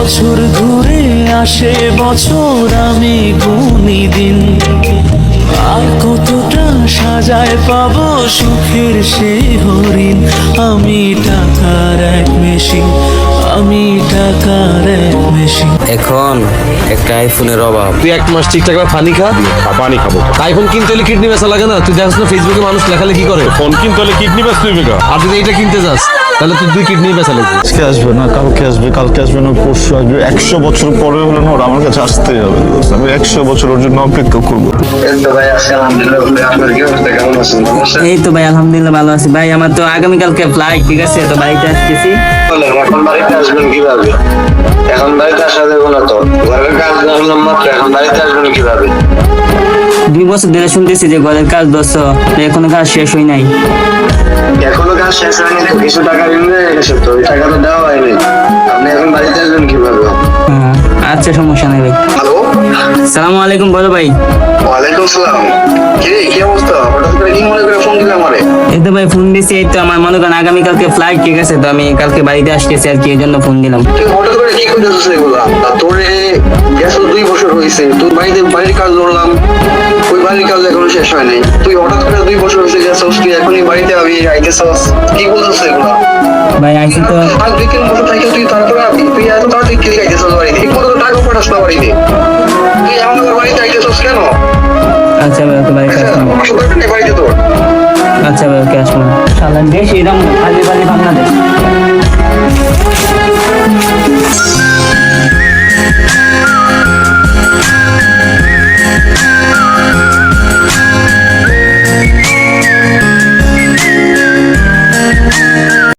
বছর ঘুরে আসে বছর, আমি গুনি দিন। আর কতটা সাজায় পাবো সুখের সেই হরিণ। আমি টাকার এক মেশিন, আমি টাকার এক মেশিন। এখন একটা আইফোনের অভাব। তুই এক মাস ঠিকঠাক পানি খা। পানি খাবো। আইফোন কিনতে হলে কিডনি বেচা লাগে না? তুই দেখছ না ফেসবুকে মানুষ লেখালেখি করে। ফোন কিনতে হলে কিডনি বেচতে হইবে গা। আর যদি এটা কিনতে যাস তাহলে তুই 2 কিডনি বেচা লাগবে। আজকে আসবে না, কালকে আসবে, কালকে আসবে না, পরশু আসবে। 100 বছর পরে হলে না ওর আমার কাছে আসতেই হবে। আমি 100 বছর ওর জন্য অপেক্ষা করবো। এই তো ভাই আলহামদুলিল্লাহ ভালো আছি ভাই। আমার তো আগামীকালকে ফ্লাইট, ঠিক আছে? তো বাড়িতে আসতেছি। এখন বাড়িতে আসবেন কিভাবে? এখন বাড়িতে আসা যাবে না তো, ঘরের কাজ করলাম মাত্র, এখন বাড়িতে আসবেন কিভাবে? 2 বছর ধরে শুনতেছি যে ঘরের কাজ দোষ, এখনো কাজ শেষ হয় নাই। এখনো কাজ শেষ হয়নি তো, কিছু টাকা ঋণ হয়ে গেছে তো, ওই টাকা তো দেওয়া হয়নি। আপনি এখন বাড়িতে আসবেন কিভাবে? হ্যাঁ, আচ্ছা সমস্যা নেই ভাই। হ্যালো, সালামু আলাইকুম বড় ভাই। ওয়ালাইকুম সালাম। কি অবস্থা? হঠাৎ করে কি মনে করে ফোন দিলে আমারে? এই তো ভাই ফোন দিছি, এই তো আমার মনে করেন আগামীকালকে ফ্লাইট, ঠিক আছে? তো আমি কালকে বাড়িতে আসতেছি আর কি, এই জন্য ফোন দিলাম। তুই হঠাৎ করে কি করতেছিস এগুলা? তোরে গেছো 2 বছর হয়েছে, তোর বাড়ির কাজ ধরলাম, ওই বাড়ির কাজ এখনো শেষ হয় নাই। তুই হঠাৎ করে 2 বছর হয়েছে গেছস, তুই এখনই বাড়িতে আইতেছস, কি বলতেছিস এগুলা? ভাই আইসি তো। আর 2-3 বছর থেকে তুই তারপরে তুই এত তাড়াতাড়ি কি আইতেছস বাড়িতে? ঠিক মতো টাকা পাঠাস না বাড়িতে, তুই এমন করে বাড়িতে আইতেছস কেন? আচ্ছা ভাই ওকে বাড়িতে আসলাম। আসল দরকার নেই বাড়িতে তোর। আচ্ছা ভাই ওকে আসলাম। শালা দেশ এরকম খালি বাংলাদেশ।